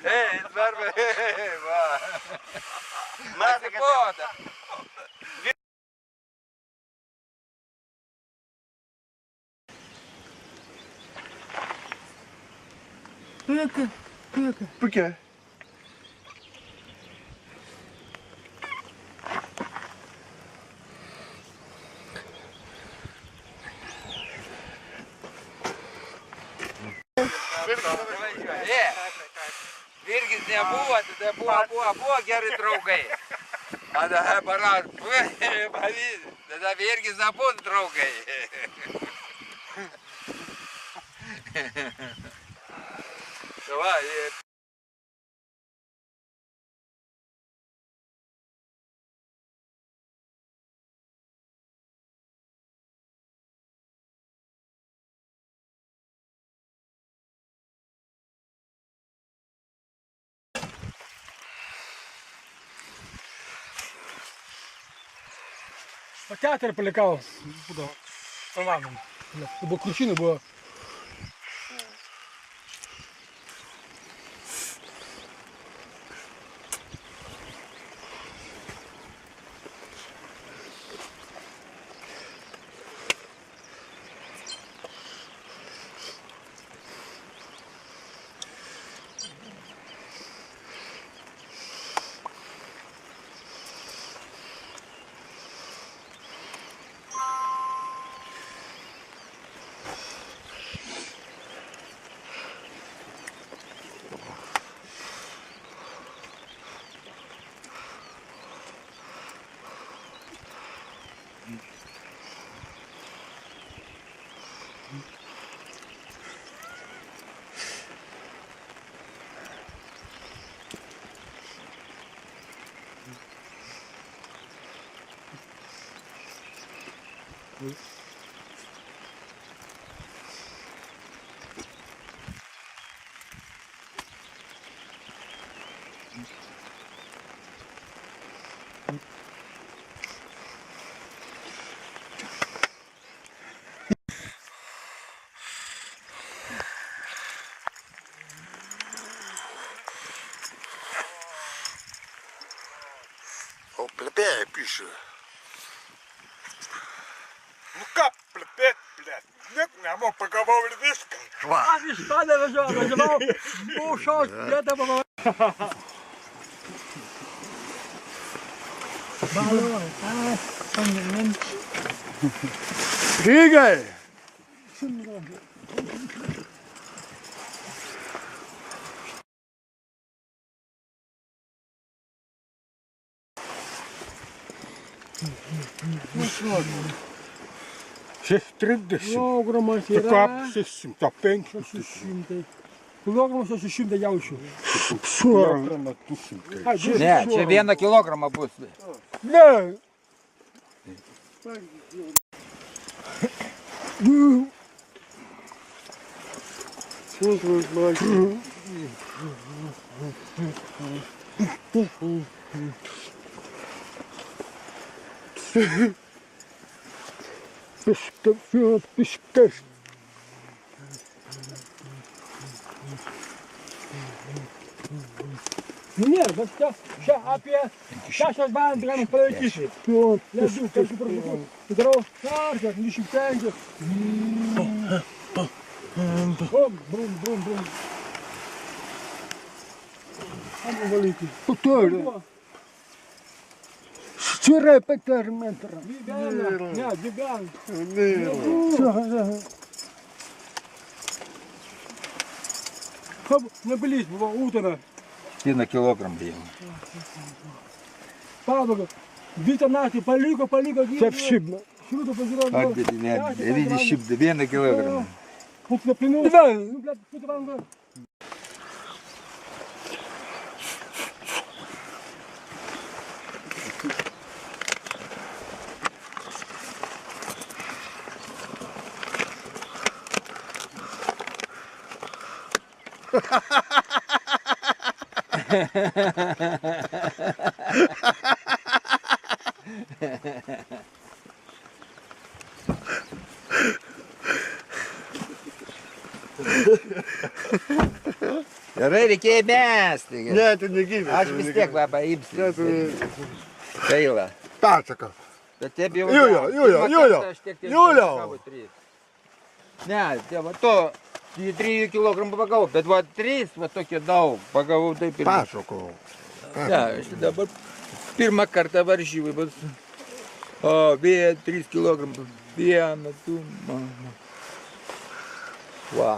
Sverbe. Va. Ma si può. Perché? Virgis nebuvo, tada buvo geri draugai. Tada parat, tada Virgis abu draugai. Va, По театру полетел, по-моему, по кручину было. Oh, plebé, пишу. Ну как, блядь, нет, я мог поговорить виски. А ты что, да, называл? Ушел, я там был. Двигай! Siis 30. Kilogramme De siellä. kap, siis dat pink. 60. Kilogramme 60 jaučių. Suoraan. ne, čia 1 kilogramą bus. Ne. Piškas. Ne, bet čia apie 6 valandas palaikysi. Ledu, kažkaip padarau kartą, 25. Brum, brum, brum. Amo valyti. Потори. 4-5 метра. Ne, gyvena. Nebelys buvo Utena. 1 kilogramą jau. Pabaiga. Visą naktį paliko. Čia apšibna. Šilto pažiūrėjau. Ne, 1 kilogramą. Putna plinų. Putna vanga. Gerai, reikėjo mesti. Ne, tu negyvi. Aš vis tiek va paimsiu. Ne, tu... Gaila. Persaka. Bet taip jau... Julio. Ne, tai va to 3 kilogramų pagavau, bet va 3, va tokie daug pagavau taip ir... Persakau. Ne, aš dabar pirmą kartą varžybai, bet... O, vėl 3 kilogramų. Vieną, du, mano. Va.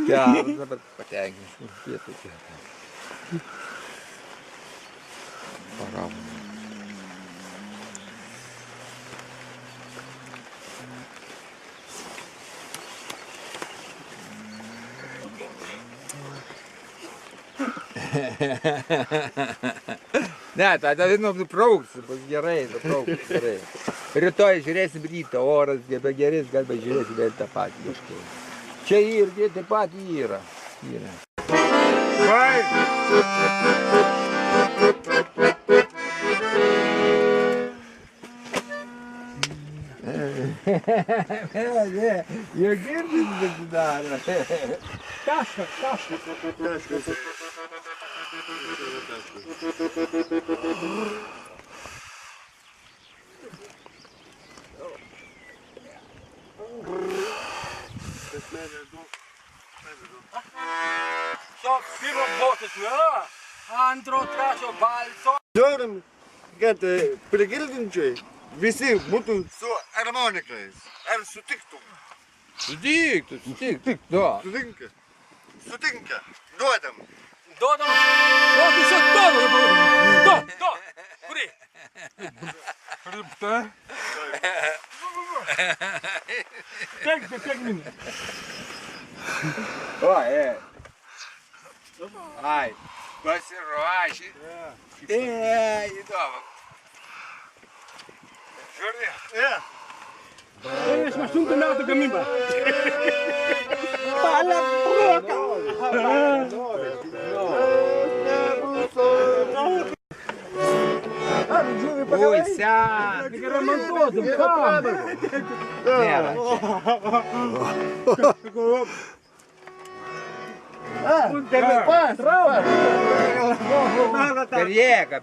Geras, dabar patenkinsiu. Pietų kietą. Param. Ne, tada nuprauks, bus gerai, nuprauks gerai. Rytoj žiūrėsim rytą, oras gerės, galbūt žiūrėsim vėl tą patį kažkur. Čia irgi taip pat yra. Jau girdis pasidaro. Taškas. Šio pirmo botas, ne? Antro, trečio balso. Norim, kad prigildinčiai visi būtų su harmonikais. Ar sutiktum? Sutik, da. Sutinka. Duodam. Dodam. Dodam še to. Do. Kuri? Tek minė. O, Ai, pasiruoši. Įdomu. Žiūrė. 98 metų gamyba. Oi, sen. Tik remontuotum, kam? Nėra. Per jėgą.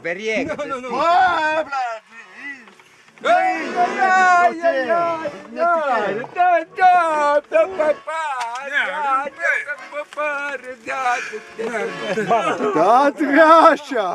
Та тряща.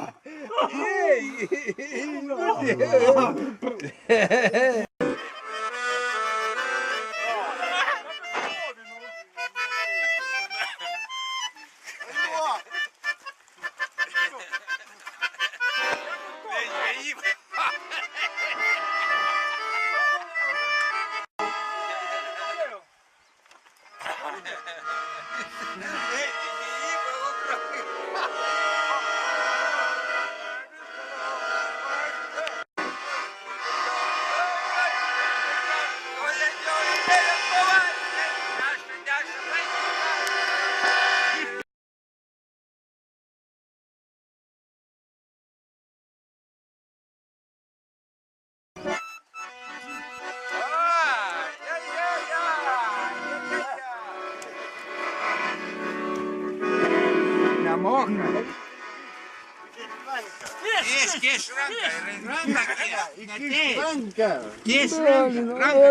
Nemoka. Kiš ranką. Kiš ranką.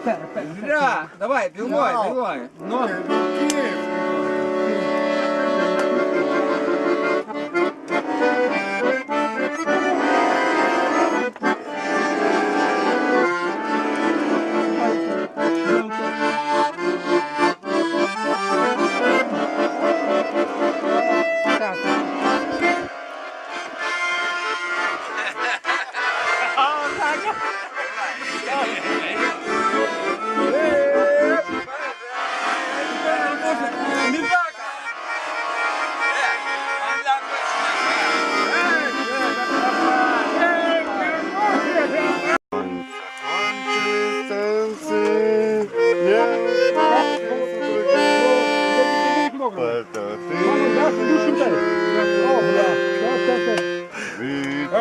Taip, Давай, filmuoji.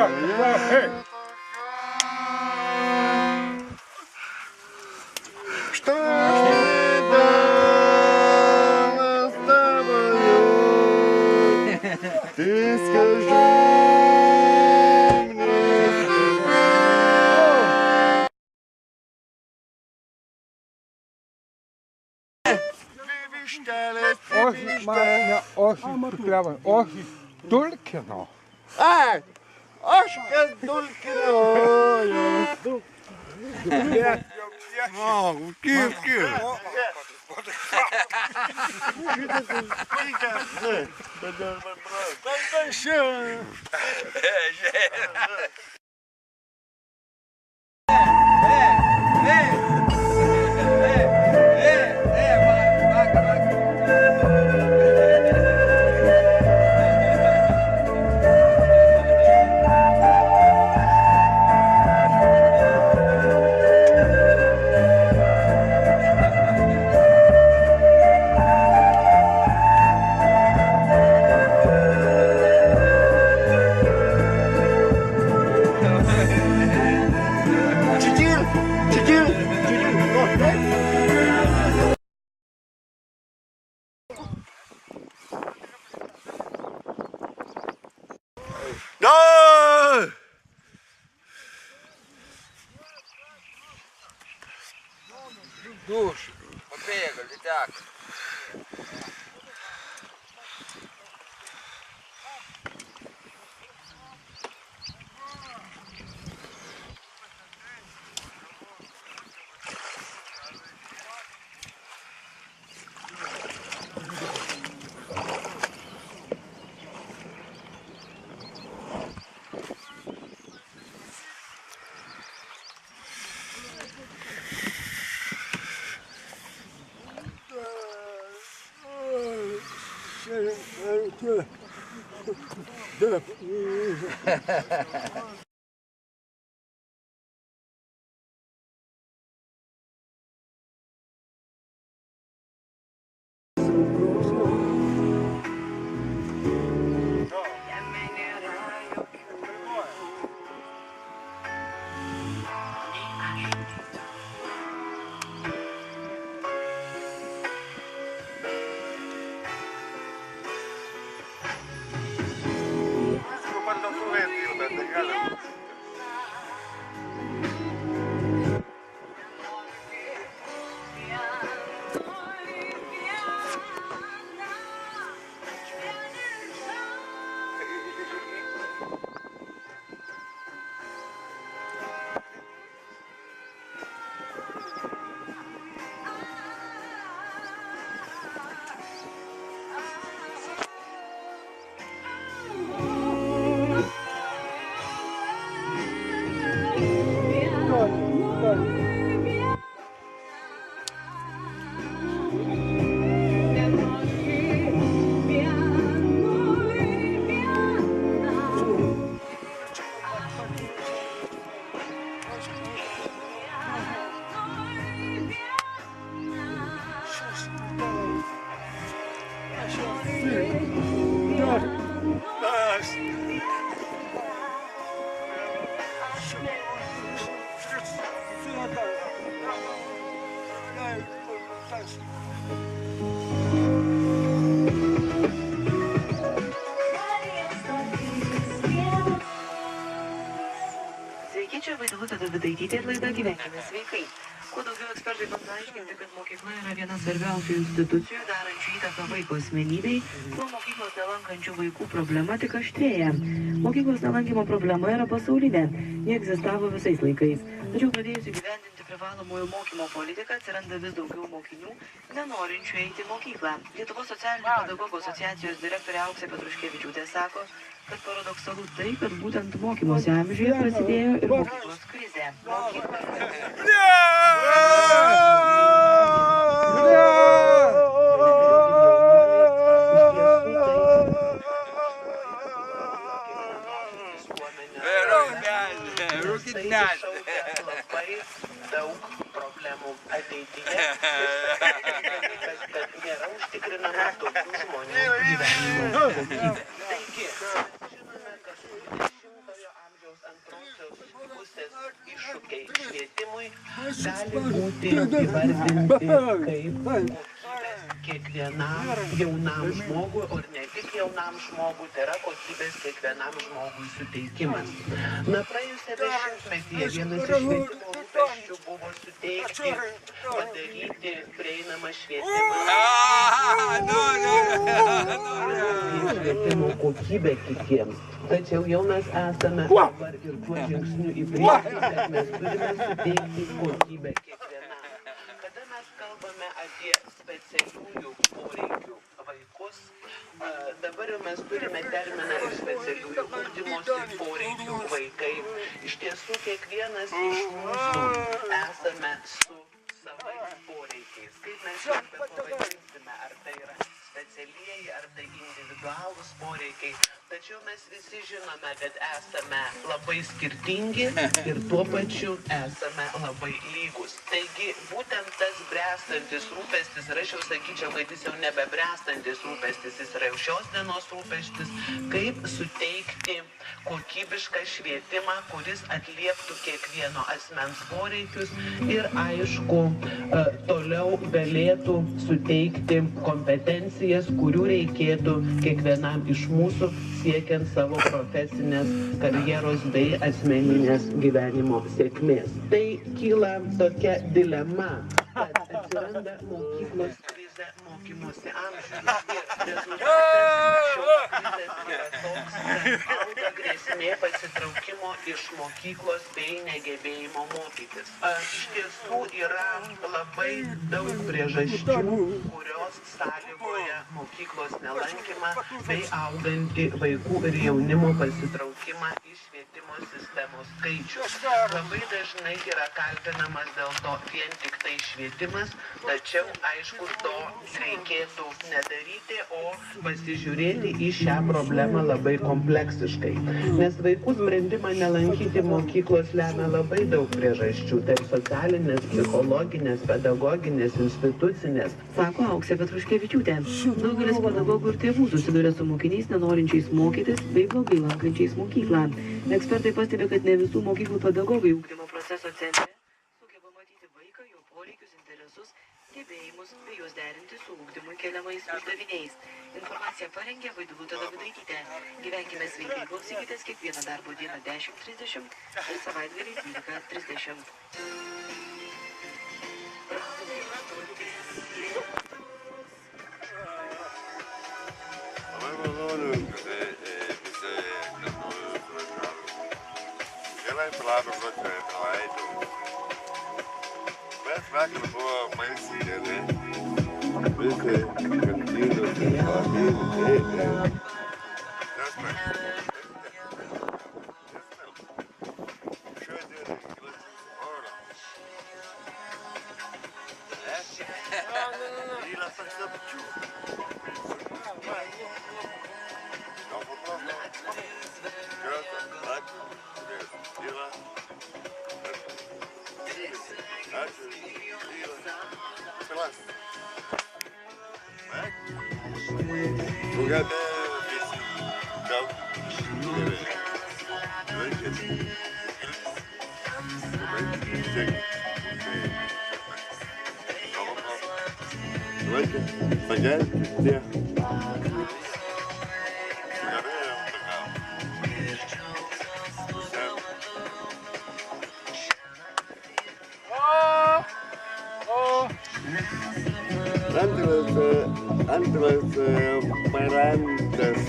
Эй! Что было с тобою? Ты скажи мне всегда. Вивишталес, Ох, вивишталес. Маня, ох, прямо, ох, Дулькино. Ай! Ашка Дулькино. О, Киев. Да! Душ, побегали, так. Sveiki, čia Vaidilutė Davidaitytė ir laida Gyvenkime sveikai. Kuo daugiau ekspertai bando aiškinti, kad mokykla yra viena svarbiausių institucijų, darančių įtaką vaiko asmenybei, tuo mokyklos nelankančių vaikų problema tik aštrėja. Mokyklos nelankymo problema yra pasaulinė, ji egzistavo visais laikais. Tačiau pradėjus įgyvendinti privalomojo mokymo politiką, atsiranda vis daugiau mokinių, nenorinčių eiti į mokyklą. Lietuvos socialinių pedagogų asociacijos direktorė Auksė Petruškevičiūtė sako, kad paradoksalu tai, kad būtent mokymosi amžiuje prasidėjo ir mokyklos krizė. Labai daug problemų ateityje, kad nėra užtikrinama tokių žmonių gyvenimo. Taigi, žinome, kad 20-ojo amžiaus antrosios pusės iššūkiai švietimui gali būti įvardinti kaip kiekvienam jaunam žmogui, o ir ne tik jaunam žmogui, tai yra kokybės kiekvienam žmogui suteikimas. Na, praėjusiame šimtmetyje vienas iš švietimo rūpesčių buvo suteikti, padaryti prieinamą švietimą. Švietimo kokybę kitiems. Tačiau jau mes esame dabar ir tuo žingsniu į priekį, kad mes turime suteikti kokybę kiekvienam. Kada mes kalbame apie specialiųjų poreikių vaikus, dabar jau mes turime terminą ir specialiųjų ugdymosi poreikių vaikai. Iš tiesų, kiekvienas iš mūsų esame su savais poreikiais. Kaip mes juos pavadinsime, ar tai yra specialieji, ar tai individualūs poreikiai. Tačiau mes visi žinome, kad esame labai skirtingi ir tuo pačiu esame labai lygus. Taigi, būtent tas bręstantis rūpestis, ir aš jau sakyčiau, kad jis jau nebebręstantis rūpestis, jis yra jau šios dienos rūpestis, kaip suteikti kokybišką švietimą, kuris atlieptų kiekvieno asmens poreikius ir, aišku, toliau galėtų suteikti kompetencijas, kurių reikėtų kiekvienam iš mūsų siekiant savo profesinės karjeros bei asmeninės gyvenimo sėkmės. Tai kyla tokia dilema, kad atsiranda mokyklos krizė mokymosi amžiuje ir rezultatas šios krizės yra toks, kad auga grėsmė pasitraukimo iš mokyklos bei negebėjimo mokytis. Iš tiesų yra labai daug priežasčių, kurios sąlygoja mokyklos nelankymą bei augantį vaikų ir jaunimo pasitraukimą iš švietimo sistemos skaičių. Labai dažnai yra kaltinamas dėl to vien tik tai švietimas, tačiau aišku to reikėtų nedaryti, o pasižiūrėti į šią problemą labai kompleksiškai. Nes vaikų sprendimą nelankyti mokyklos lemia labai daug priežasčių, tai socialinės, psichologinės, pedagoginės, institucinės. Sako Auksė Petruškevičiūtė. Daugelis pedagogų ir tėvų susiduria su mokiniais nenorinčiais mokytis bei blogai lankančiais mokyklą. Ekspertai pastebi, kad ne visų mokyklų pedagogai ugdymo proceso centre sugeba matyti vaiką, jo poreikius, interesus, gebėjimus bei juos derinti su ugdymui keliamais uždaviniais. Informaciją parengė Vaidilutė Davidaitytė. Gyvenkime sveikai, klausykitės kiekvieną darbo dieną 10:30 ir savaitgalį 12:30. Labai malonu, kad visi gerai plano praleidau. Bet vakar buvo maisi geri. Visi kantinos ir pamėnė. Antras parandas.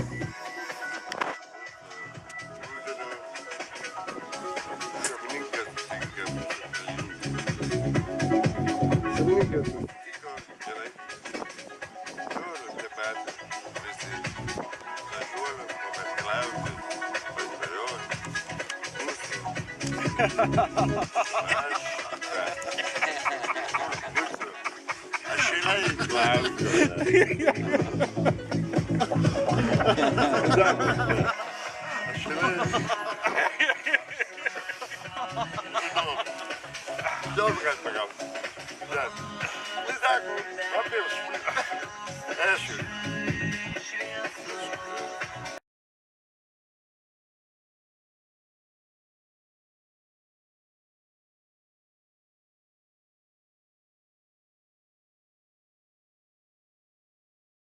Aš